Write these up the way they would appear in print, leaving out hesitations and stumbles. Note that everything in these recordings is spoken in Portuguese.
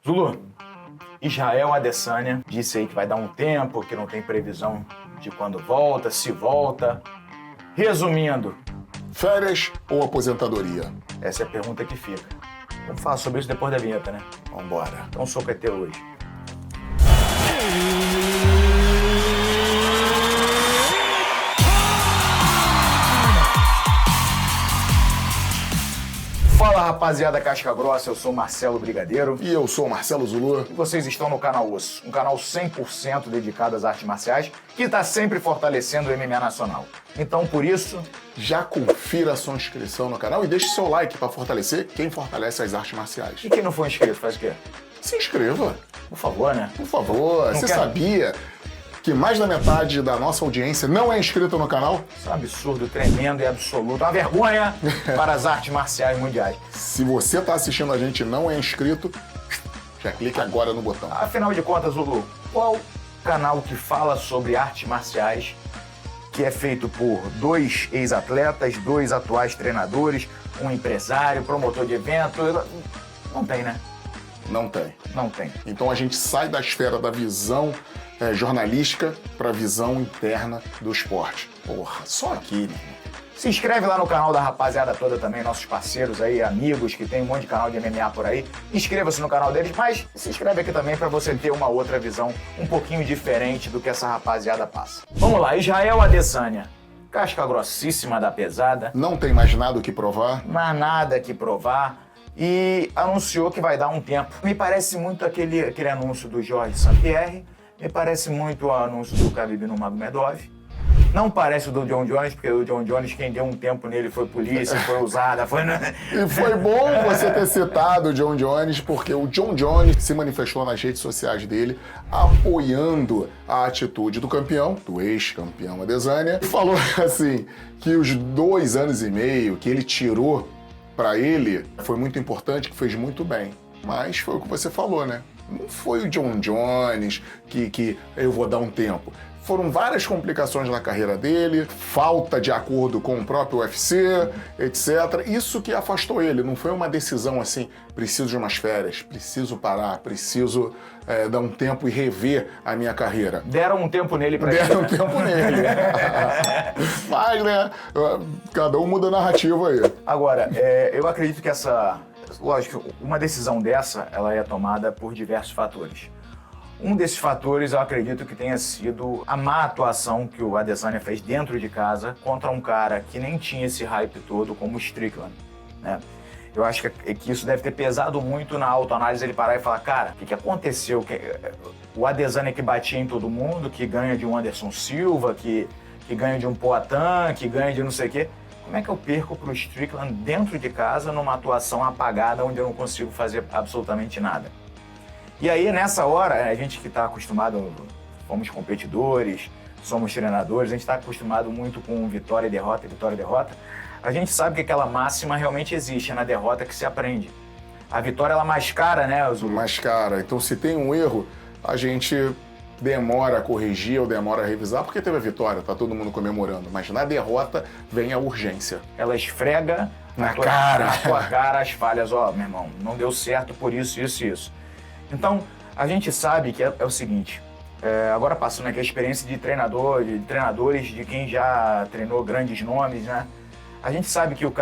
Zulu, Israel Adesanya disse aí que vai dar um tempo, que não tem previsão de quando volta, se volta. Resumindo, férias ou aposentadoria? essa é a pergunta que fica. Vamos falar sobre isso depois da vinheta, né? Vambora. Então o soco é teu hoje. Fala, rapaziada casca grossa, eu sou o Marcelo Brigadeiro. E eu sou o Marcelo Zulu. E vocês estão no canal Osso, um canal 100% dedicado às artes marciais, que está sempre fortalecendo o MMA nacional. Então, por isso, Já confira a sua inscrição no canal e deixe seu like para fortalecer quem fortalece as artes marciais. e quem não for inscrito, faz o quê? Se inscreva, Por favor, né? por favor. Você quero. sabia que mais da metade da nossa audiência não é inscrita no canal? Isso é um absurdo, tremendo e absoluto. Uma vergonha para as artes marciais mundiais. Se você está assistindo a gente e não é inscrito, já clique agora no botão. Afinal de contas, Zulu, qual canal que fala sobre artes marciais que é feito por 2 ex-atletas, 2 atuais treinadores, um empresário, promotor de evento? Não tem, né? Não tem. Não tem. Então a gente sai da esfera da visão jornalística para a visão interna do esporte. Porra, só aqui, né? Se inscreve lá no canal da rapaziada toda também, nossos parceiros aí, amigos que tem um monte de canal de MMA por aí. Inscreva-se no canal deles, mas se inscreve aqui também para você ter uma outra visão um pouquinho diferente do que essa rapaziada passa. Vamos lá, Israel Adesanya. Casca grossíssima da pesada, Não tem mais nada o que provar. mas nada que provar. E anunciou que vai dar um tempo. Me parece muito aquele anúncio do Jorge St-Pierre, me parece muito o anúncio do Khabib Nurmagomedov. Não parece o do John Jones, porque o John Jones, quem deu um tempo nele foi polícia, foi usada, foi... E foi bom você ter citado o John Jones, porque o John Jones se manifestou nas redes sociais dele, apoiando a atitude do campeão, do ex-campeão Adesanya, e falou assim, que os 2 anos e meio que ele tirou pra ele foi muito importante, que fez muito bem. Mas foi o que você falou, né? Não foi o John Jones que eu vou dar um tempo. Foram várias complicações na carreira dele, falta de acordo com o próprio UFC, etc. Isso que afastou ele, não foi uma decisão assim, preciso de umas férias, preciso parar, preciso dar um tempo e rever a minha carreira. Deram um tempo nele pra Deram um ele. tempo nele. Mas, né, cada um muda a narrativa aí. Agora, eu acredito que lógico, uma decisão dessa, ela é tomada por diversos fatores. Um desses fatores, eu acredito que tenha sido a má atuação que o Adesanya fez dentro de casa contra um cara que nem tinha esse hype todo como o Strickland, né? Eu acho que isso deve ter pesado muito na autoanálise, ele parar e falar, cara, o que aconteceu? O Adesanya que batia em todo mundo, que ganha de um Anderson Silva, que ganha de um Poatan, que ganha de não sei o quê. Como é que eu perco pro Strickland dentro de casa numa atuação apagada onde eu não consigo fazer absolutamente nada? E aí, nessa hora, a gente que está acostumado, fomos competidores, somos treinadores, a gente está acostumado muito com vitória e derrota, a gente sabe que aquela máxima realmente existe, é na derrota que se aprende. A vitória, ela mascara, né, Zulu? Mas, cara, então se tem um erro, a gente demora a corrigir ou demora a revisar, porque teve a vitória, tá todo mundo comemorando. Mas na derrota vem a urgência. Ela esfrega Na cara. na tua cara as falhas, ó, meu irmão, não deu certo por isso, isso e isso. Então, a gente sabe que é o seguinte, agora passando aqui a experiência de treinadores, de quem já treinou grandes nomes, né? A gente sabe que o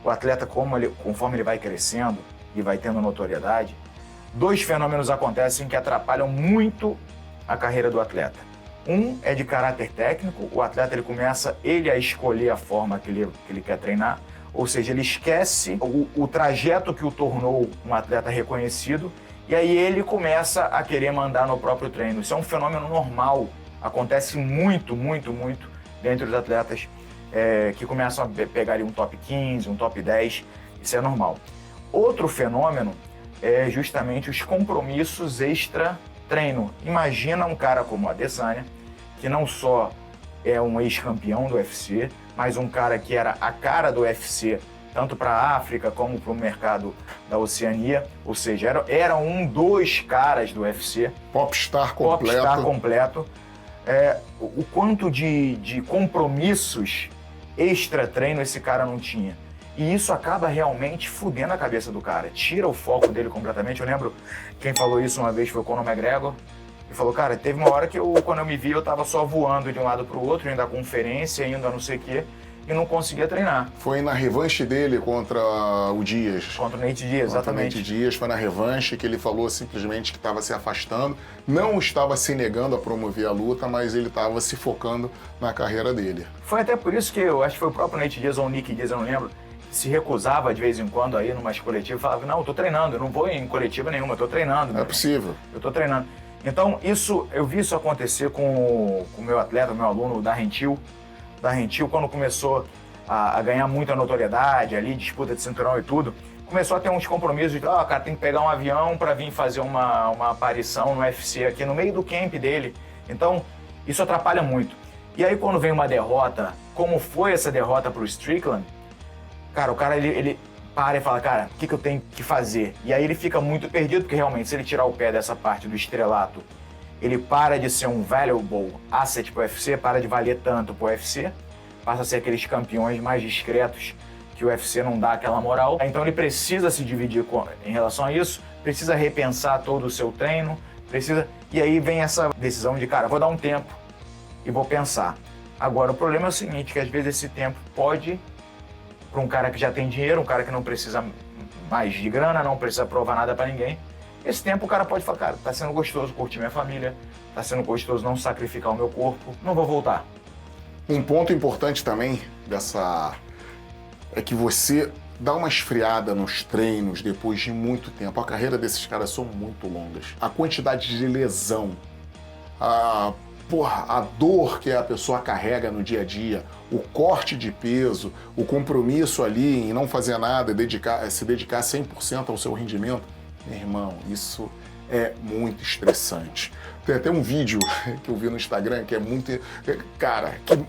atleta, conforme ele vai crescendo e vai tendo notoriedade, 2 fenômenos acontecem que atrapalham muito a carreira do atleta. Um é de caráter técnico, o atleta ele começa a escolher a forma que ele quer treinar, ou seja, ele esquece o trajeto que o tornou um atleta reconhecido, e aí ele começa a querer mandar no próprio treino. Isso é um fenômeno normal, acontece muito, muito, muito dentre os atletas que começam a pegar ali um top 15, um top 10, isso é normal. Outro fenômeno é justamente os compromissos extra-treino. Imagina um cara como o Adesanya, que não só é um ex-campeão do UFC, mas um cara que era a cara do UFC, tanto para a África como para o mercado da Oceania, ou seja, era um dos caras do UFC. Popstar completo. Popstar completo. O quanto de compromissos extra-treino esse cara não tinha. E isso acaba realmente fudendo a cabeça do cara, tira o foco dele completamente. Eu lembro, quem falou isso uma vez foi o Conor McGregor. Ele falou, cara, teve uma hora que quando eu me vi, eu tava só voando de um lado pro outro, indo à conferência, indo a não sei o quê, e não conseguia treinar. Foi na revanche dele contra o Dias. Contra o Nate Diaz, exatamente. Contra o Nate Diaz, foi na revanche que ele falou simplesmente que estava se afastando, não estava se negando a promover a luta, mas ele estava se focando na carreira dele. Foi até por isso que eu acho que foi o próprio Nate Diaz ou o Nick Diaz, eu não lembro, se recusava de vez em quando aí numa coletiva e falava, não, eu tô treinando, eu não vou em coletiva nenhuma, eu tô treinando. É possível. Eu tô treinando. Então, eu vi isso acontecer com o meu atleta, o meu aluno, o Darren Till. O Darren Till, quando começou a ganhar muita notoriedade ali, disputa de cinturão e tudo, começou a ter uns compromissos de, cara, tem que pegar um avião para vir fazer uma aparição no UFC aqui no meio do camp dele. Então, isso atrapalha muito. E aí, quando vem uma derrota, como foi essa derrota pro Strickland, cara, o cara, ele para e fala, cara, o que eu tenho que fazer? E aí ele fica muito perdido, porque realmente, se ele tirar o pé dessa parte do estrelato, ele para de ser um valuable asset pro UFC, para de valer tanto pro UFC, passa a ser aqueles campeões mais discretos que o UFC não dá aquela moral. Então ele precisa se dividir em relação a isso, precisa repensar todo o seu treino, e aí vem essa decisão de, cara, vou dar um tempo e vou pensar. Agora, o problema é o seguinte, que às vezes esse tempo pode, para um cara que já tem dinheiro, um cara que não precisa mais de grana, não precisa provar nada para ninguém, esse tempo o cara pode falar, cara, tá sendo gostoso curtir minha família, tá sendo gostoso não sacrificar o meu corpo, não vou voltar. Um ponto importante também é que você dá uma esfriada nos treinos depois de muito tempo. A carreira desses caras são muito longas. A quantidade de lesão, a dor que a pessoa carrega no dia a dia, o corte de peso, o compromisso ali em não fazer nada, se dedicar 100% ao seu rendimento, meu irmão, isso é muito estressante. Tem até um vídeo que eu vi no Instagram que é muito... Cara, que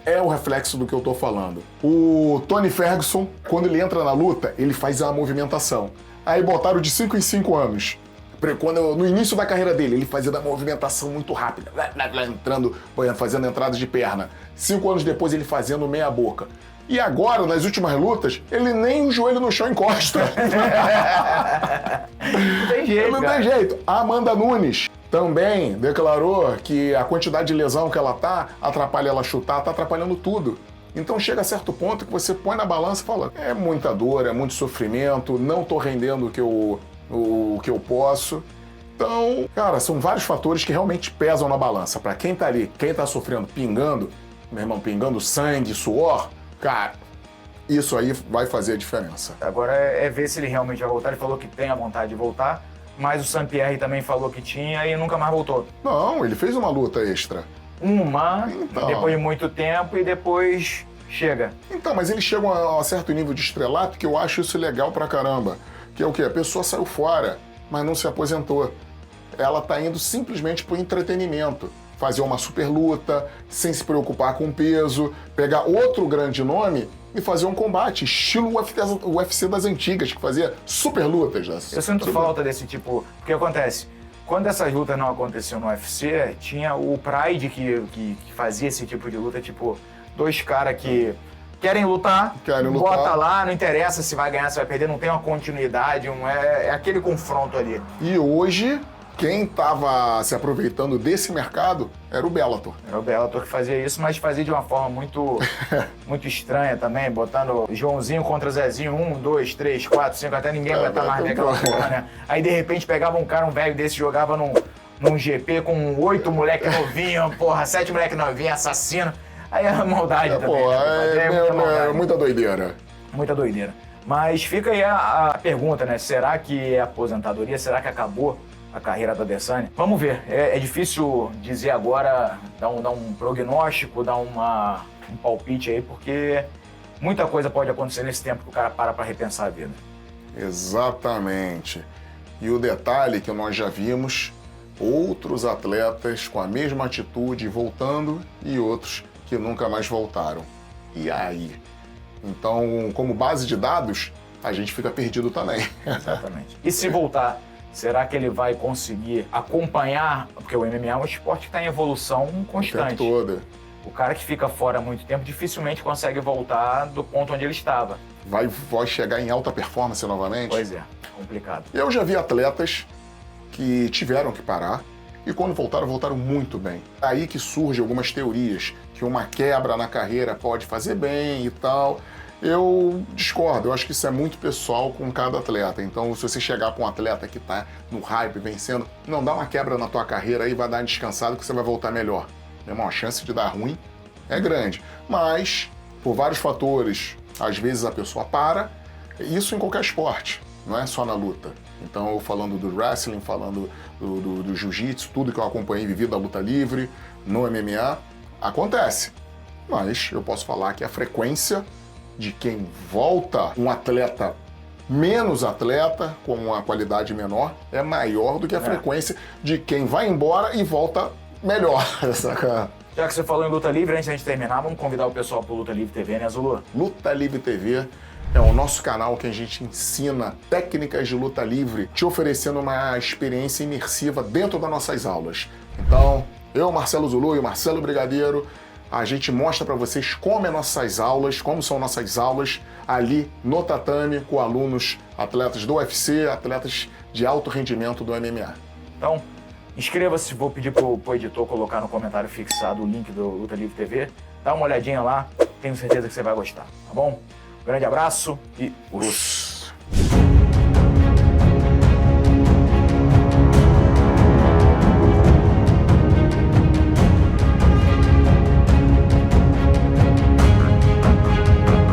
é o reflexo do que eu tô falando. O Tony Ferguson, quando ele entra na luta, ele faz a movimentação. Aí botaram de 5 em 5 anos. No início da carreira dele, ele fazia da movimentação muito rápida, fazendo entradas de perna. 5 anos depois, ele fazendo meia boca. E agora, nas últimas lutas, ele nem o joelho no chão encosta. Não tem jeito, não tem jeito. A Amanda Nunes também declarou que a quantidade de lesão que ela atrapalha ela chutar, tá atrapalhando tudo. Então chega a certo ponto que você põe na balança e fala, é muita dor, é muito sofrimento, não tô rendendo o que eu posso. Então, cara, são vários fatores que realmente pesam na balança. Pra quem tá ali, quem tá sofrendo, pingando, meu irmão, pingando sangue, suor, cara, isso aí vai fazer a diferença. Agora é ver se ele realmente vai voltar. Ele falou que tem a vontade de voltar, mas o Saint-Pierre também falou que tinha e nunca mais voltou. Não, ele fez uma luta extra. Depois de muito tempo e depois chega. Então, mas eles chegam a um certo nível de estrelato que eu acho isso legal pra caramba. Que é o quê? A pessoa saiu fora, mas não se aposentou. Ela tá indo simplesmente pro entretenimento. Fazer uma super luta, sem se preocupar com peso, pegar outro grande nome e fazer um combate, estilo UFC das antigas, que fazia super lutas. Eu sinto falta desse tipo... O que acontece? Quando essas lutas não aconteciam no UFC, tinha o Pride que fazia esse tipo de luta, tipo, dois caras que querem lutar, bota lá, não interessa se vai ganhar, se vai perder, não tem uma continuidade, é aquele confronto ali. E hoje, quem estava se aproveitando desse mercado era o Bellator. Era o Bellator que fazia isso, mas fazia de uma forma muito, muito estranha também, botando Joãozinho contra Zezinho, 1, 2, 3, 4, 5, até ninguém aguenta mais naquela porra, né? Aí de repente pegava um cara, um velho desse, jogava num GP com 8 moleque novinho, porra, 7 moleque novinho, assassino. Aí a maldade também. Muita doideira. Muita doideira. Mas fica aí a pergunta, né? Será que é aposentadoria? Será que acabou a carreira da Adesanya? Vamos ver. É difícil dizer agora, dar um prognóstico, dar um palpite aí, porque muita coisa pode acontecer nesse tempo que o cara para repensar a vida. Exatamente. E o detalhe que nós já vimos, outros atletas com a mesma atitude voltando e outros que nunca mais voltaram. E aí? Então, como base de dados, a gente fica perdido também. Exatamente. E se voltar, será que ele vai conseguir acompanhar? Porque o MMA é um esporte que está em evolução constante. O tempo todo. O cara que fica fora há muito tempo dificilmente consegue voltar do ponto onde ele estava. vai chegar em alta performance novamente? Pois é, complicado. Eu já vi atletas que tiveram que parar e quando voltaram muito bem. Aí que surgem algumas teorias que uma quebra na carreira pode fazer bem e tal. Eu discordo, eu acho que isso é muito pessoal com cada atleta. Então, se você chegar com um atleta que está no hype, vencendo, não dá uma quebra na tua carreira aí, vai dar uma descansada que você vai voltar melhor. Meu irmão, a chance de dar ruim é grande. Mas, por vários fatores, às vezes a pessoa para, isso em qualquer esporte, não é só na luta. Então, eu falando do wrestling, falando do jiu-jitsu, tudo que eu acompanhei, vivi da luta livre, no MMA, acontece. Mas eu posso falar que a frequência de quem volta, um atleta menos atleta, com uma qualidade menor, é maior do que a frequência de quem vai embora e volta melhor. Saca? Já que você falou em luta livre, antes de a gente terminar, vamos convidar o pessoal pro Luta Livre TV, né, Zulu? Luta Livre TV é o nosso canal que a gente ensina técnicas de luta livre, te oferecendo uma experiência imersiva dentro das nossas aulas. Então, eu, Marcelo Zulu e o Marcelo Brigadeiro, a gente mostra para vocês como são nossas aulas ali no tatame com alunos, atletas do UFC, atletas de alto rendimento do MMA. Então, inscreva-se, vou pedir pro editor colocar no comentário fixado o link do Luta Livre TV. Dá uma olhadinha lá, tenho certeza que você vai gostar, tá bom? Um grande abraço e...